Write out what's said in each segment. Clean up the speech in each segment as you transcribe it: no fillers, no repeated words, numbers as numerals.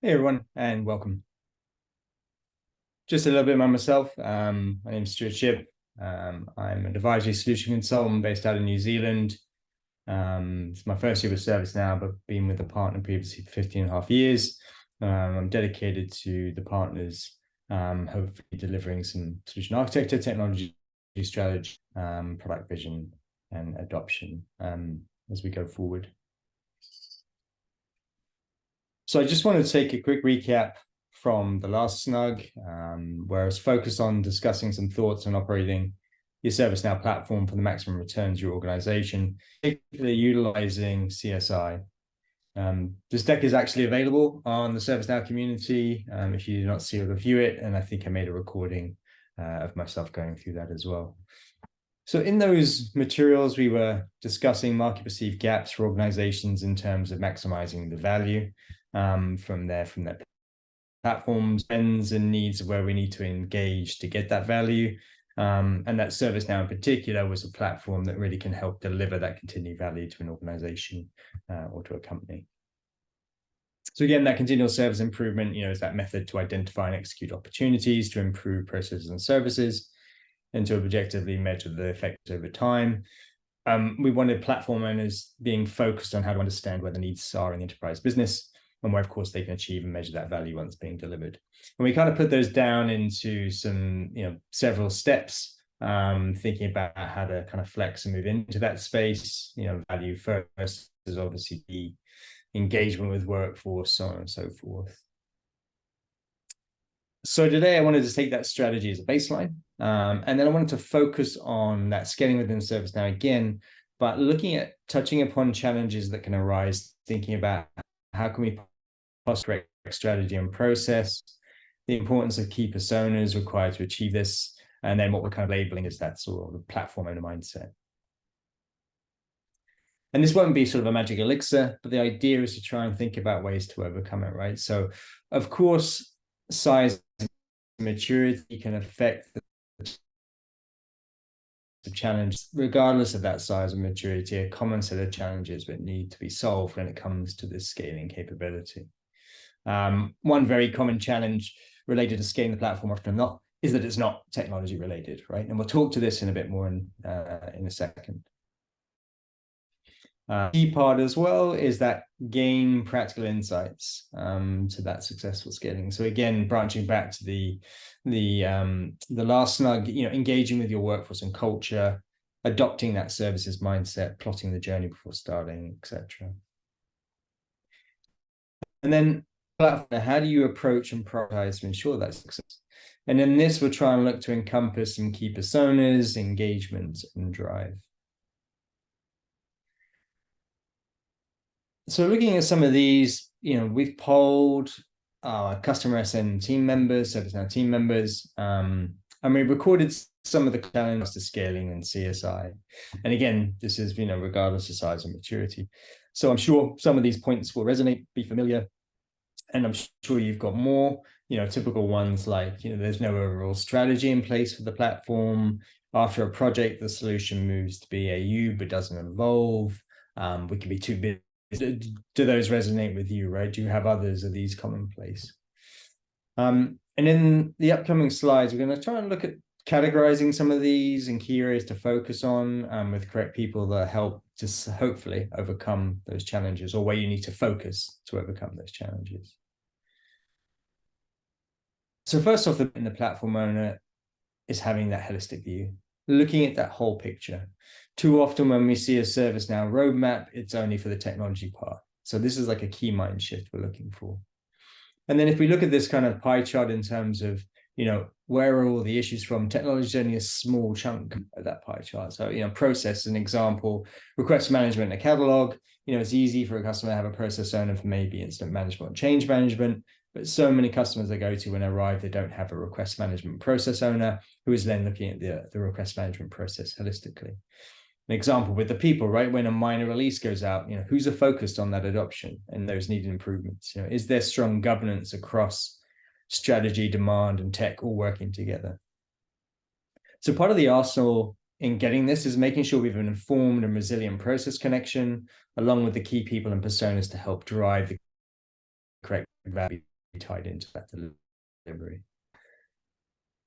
Hey everyone, and welcome. Just a little bit about myself. My name is Stuart Shipp. I'm an advisory solution consultant based out of New Zealand. It's my first year with ServiceNow, but been with the partner previously for 15 and a half years. I'm dedicated to the partners, hopefully delivering some solution architecture, technology strategy, product vision, and adoption as we go forward. So I just wanted to take a quick recap from the last snug, where I was focused on discussing some thoughts on operating your ServiceNow platform for the maximum returns your organization, particularly utilizing CSI. This deck is actually available on the ServiceNow community if you do not see or review it, and I think I made a recording of myself going through that as well. So in those materials, we were discussing market perceived gaps for organizations in terms of maximizing the value from their platforms, trends and needs of where we need to engage to get that value. And that ServiceNow in particular was a platform that really can help deliver that continued value to an organization or to a company. So again, that continual service improvement, is that method to identify and execute opportunities to improve processes and services and to objectively measure the effect over time. We wanted platform owners being focused on how to understand where the needs are in the enterprise business and where, of course, they can achieve and measure that value once being delivered. And we kind of put those down into some, several steps, thinking about how to kind of flex and move into that space. Value first is obviously the engagement with workforce, so on and so forth. So today I wanted to take that strategy as a baseline, and then I wanted to focus on that scaling within ServiceNow again, but touching upon challenges that can arise, thinking about how can we correct strategy and process, the importance of key personas required to achieve this, and then what we're kind of labeling as that sort of the platform owner mindset. And this won't be sort of a magic elixir, but the idea is to try and think about ways to overcome it, right? So, of course, size and maturity can affect the challenge, regardless of that size and maturity, a common set of challenges that need to be solved when it comes to this scaling capability. One very common challenge related to scaling the platform often not is that it's not technology related, right? And we'll talk to this in a bit more in a second. Key part as well is that gain practical insights to that successful scaling. So again, branching back to the last snug, engaging with your workforce and culture, adopting that services mindset, plotting the journey before starting, etc. And then how do you approach and prioritize to ensure that success? And in this, we'll try and look to encompass some key personas, engagement, and drive. So looking at some of these, we've polled our customer SN team members, ServiceNow team members, and we recorded some of the challenges to scaling and CSI. And again, this is, regardless of size and maturity. So I'm sure some of these points will resonate, be familiar. And I'm sure you've got more, typical ones like, there's no overall strategy in place for the platform. After a project, the solution moves to BAU, but doesn't evolve. We can be too big. Do those resonate with you, right? Do you have others of these commonplace? And in the upcoming slides, we're going to try and look at categorizing some of these and key areas to focus on with correct people that help to hopefully overcome those challenges, or where you need to focus to overcome those challenges. So first off, in the platform owner is having that holistic view, looking at that whole picture. Too often when we see a ServiceNow roadmap, it's only for the technology part. So this is like a key mind shift we're looking for. And then if we look at this kind of pie chart in terms of, where are all the issues from? Technology is only a small chunk of that pie chart. So, process, an example, request management and a catalog. It's easy for a customer to have a process owner for maybe incident management and change management. But so many customers I go to when I arrive, they don't have a request management process owner who is then looking at the request management process holistically. An example with the people, right? When a minor release goes out, who's focused on that adoption and those needed improvements? Is there strong governance across strategy, demand, and tech all working together? So part of the arsenal in getting this is making sure we have an informed and resilient process connection, along with the key people and personas to help drive the correct value tied into that delivery.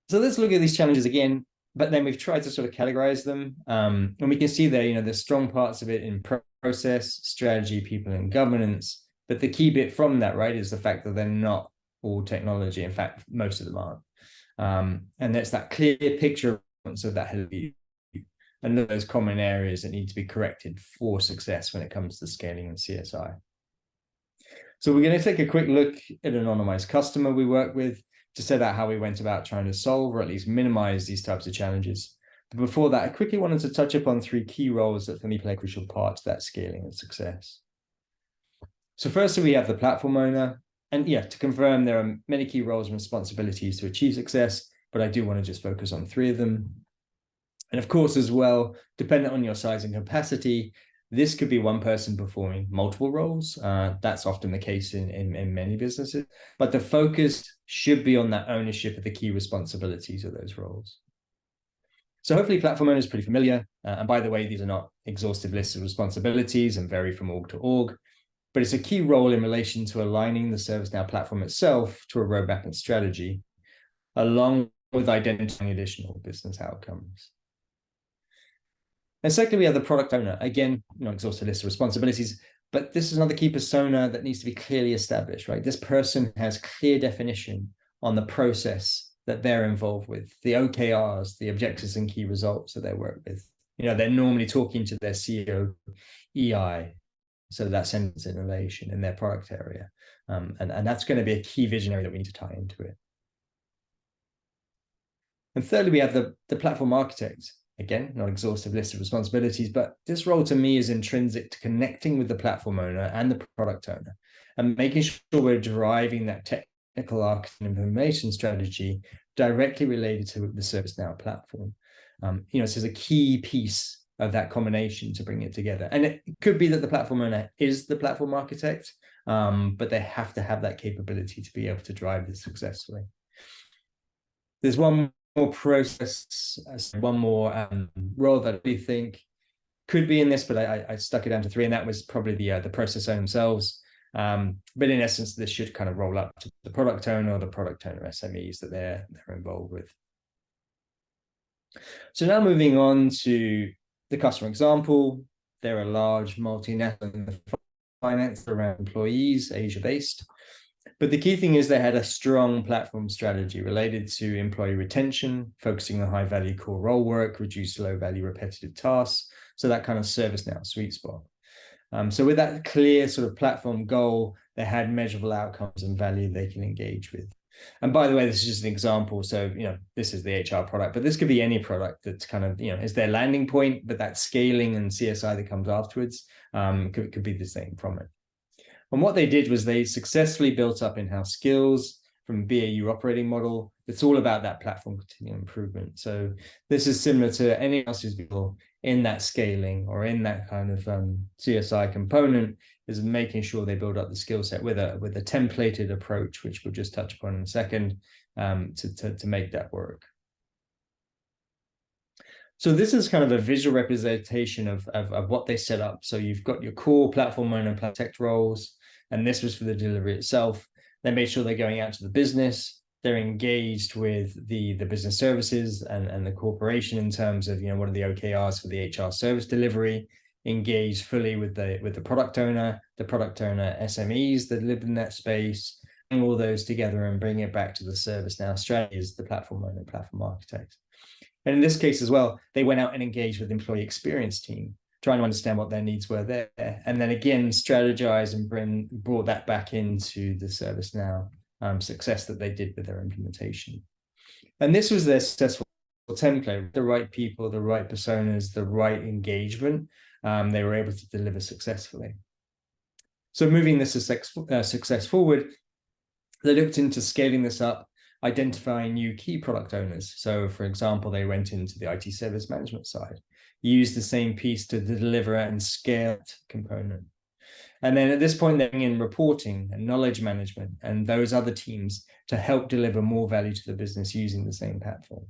So let's look at these challenges again, but then we've tried to sort of categorize them. And we can see there, there's strong parts of it in process, strategy, people, and governance. But the key bit from that, right, is the fact that they're not all technology. In fact, most of them aren't. And there's that clear picture of that view and those common areas that need to be corrected for success when it comes to scaling and CSI. So we're going to take a quick look at an anonymized customer we work with to set out how we went about trying to solve or at least minimize these types of challenges. But before that, I quickly wanted to touch upon 3 key roles that for me play a crucial part to that scaling and success. So firstly, we have the platform owner. And yeah, to confirm, there are many key roles and responsibilities to achieve success, but I do want to just focus on 3 of them. And of course, as well, dependent on your size and capacity, this could be one person performing multiple roles. That's often the case in many businesses, but the focus should be on that ownership of the key responsibilities of those roles. So hopefully platform owner is pretty familiar. And by the way, these are not exhaustive lists of responsibilities and vary from org to org, but it's a key role in relation to aligning the ServiceNow platform itself to a roadmap and strategy, along with identifying additional business outcomes. And secondly, we have the product owner. Again, not exhaustive list of responsibilities, but this is another key persona that needs to be clearly established, right? This person has clear definition on the process that they're involved with, the OKRs, the objectives and key results that they work with. They're normally talking to their CEO, EI, so that's sentence innovation in their product area. And that's going to be a key visionary that we need to tie into it. And thirdly, we have the platform architect. Again, not exhaustive list of responsibilities, but this role to me is intrinsic to connecting with the platform owner and the product owner and making sure we're driving that technical architect and implementation strategy directly related to the ServiceNow platform. So it's a key piece of that combination to bring it together. And it could be that the platform owner is the platform architect, but they have to have that capability to be able to drive this successfully. There's one more process, one more role that we think could be in this, but I stuck it down to 3, and that was probably the process owner themselves. But in essence, this should kind of roll up to the product owner or the product owner SMEs that they're involved with. So now moving on to the customer example, they're a large multinational in the finance around employees, Asia-based. But the key thing is they had a strong platform strategy related to employee retention, focusing on high-value core role work, reduce low-value repetitive tasks. So that kind of ServiceNow sweet spot. So with that clear sort of platform goal, they had measurable outcomes and value they can engage with. And by the way, this is just an example. So, this is the HR product, but this could be any product that's kind of, is their landing point, but that scaling and CSI that comes afterwards could be the same from it. And what they did was they successfully built up in-house skills from BAU operating model. It's all about that platform continuing improvement. So this is similar to anyone else who's in that scaling or in that kind of CSI component, is making sure they build up the skill set with a templated approach, which we'll just touch upon in a second, to make that work. So this is kind of a visual representation of what they set up. So you've got your core platform owner and tech roles, and this was for the delivery itself. They made sure they're going out to the business. They're engaged with the business services and the corporation in terms of, what are the OKRs for the HR service delivery, engaged fully with the product owner SMEs that live in that space, bring all those together and bring it back to the ServiceNow strategy as the platform owner, platform architect. And in this case as well, they went out and engaged with the employee experience team, trying to understand what their needs were there. And then again, strategize and brought that back into the ServiceNow success that they did with their implementation. And this was their successful template, the right people, the right personas, the right engagement. They were able to deliver successfully. So moving this success forward, they looked into scaling this up, identifying new key product owners. So for example, they went into the IT service management side, used the same piece to deliver and scale component. And then at this point, they're in reporting and knowledge management and those other teams to help deliver more value to the business using the same platform.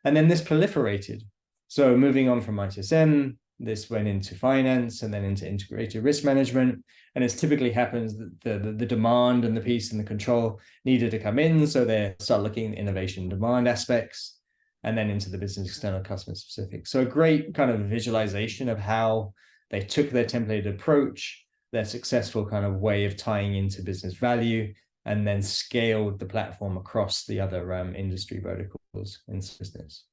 And then this proliferated. So moving on from ITSM, This went into finance and then into integrated risk management. And it typically happens that the demand and the piece and the control needed to come in. So they start looking at innovation demand aspects and then into the business external customer specific. So a great kind of visualization of how they took their templated approach, their successful kind of way of tying into business value, and then scaled the platform across the other industry verticals in business.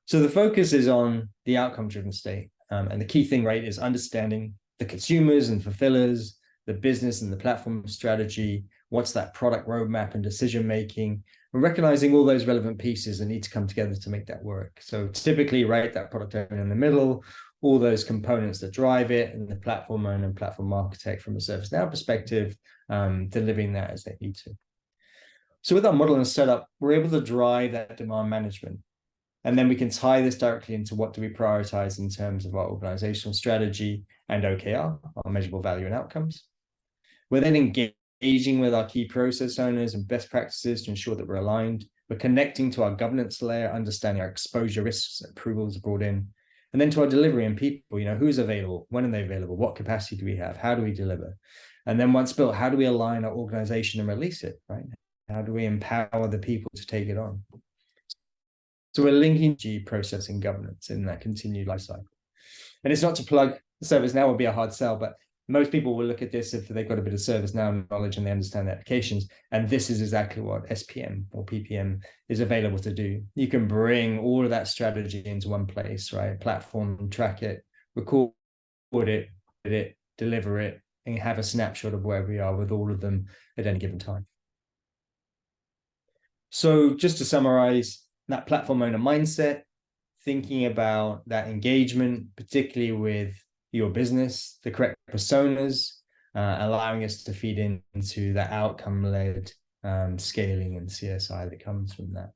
So the focus is on the outcome-driven state. And the key thing, right, is understanding the consumers and fulfillers, the business and the platform strategy, what's that product roadmap and decision-making, and recognizing all those relevant pieces that need to come together to make that work. So typically, right, that product owner in the middle, all those components that drive it, and the platform owner and platform architect from a ServiceNow perspective, delivering that as they need to. So with our model and setup, we're able to drive that demand management. And then we can tie this directly into what do we prioritize in terms of our organizational strategy and OKR, our measurable value and outcomes. We're then engaging with our key process owners and best practices to ensure that we're aligned. We're connecting to our governance layer, understanding our exposure risks, approvals brought in, and then to our delivery and people, who's available, when are they available, what capacity do we have, how do we deliver? And then once built, how do we align our organization and release it, right? How do we empower the people to take it on? So we're linking process and governance in that continued life cycle. And it's not to plug ServiceNow will be a hard sell, but most people will look at this if they've got a bit of ServiceNow knowledge and they understand the applications. And this is exactly what SPM or PPM is available to do. You can bring all of that strategy into one place, right? Platform, track it, record it, deliver it, and have a snapshot of where we are with all of them at any given time. So just to summarize, that platform owner mindset, thinking about that engagement, particularly with your business, the correct personas, allowing us to feed into that outcome-led scaling and CSI that comes from that.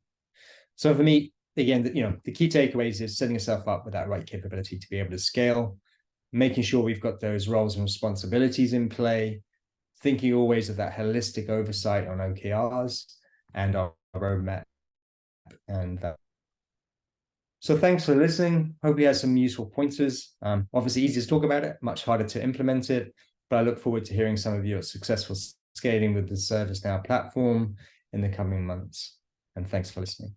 So for me, again, the key takeaways is setting yourself up with that right capability to be able to scale, making sure we've got those roles and responsibilities in play, thinking always of that holistic oversight on OKRs and our roadmap. And so thanks for listening. Hope you had some useful pointers. Obviously easy to talk about it, much harder to implement it, but I look forward to hearing some of your successful scaling with the ServiceNow platform in the coming months. And thanks for listening.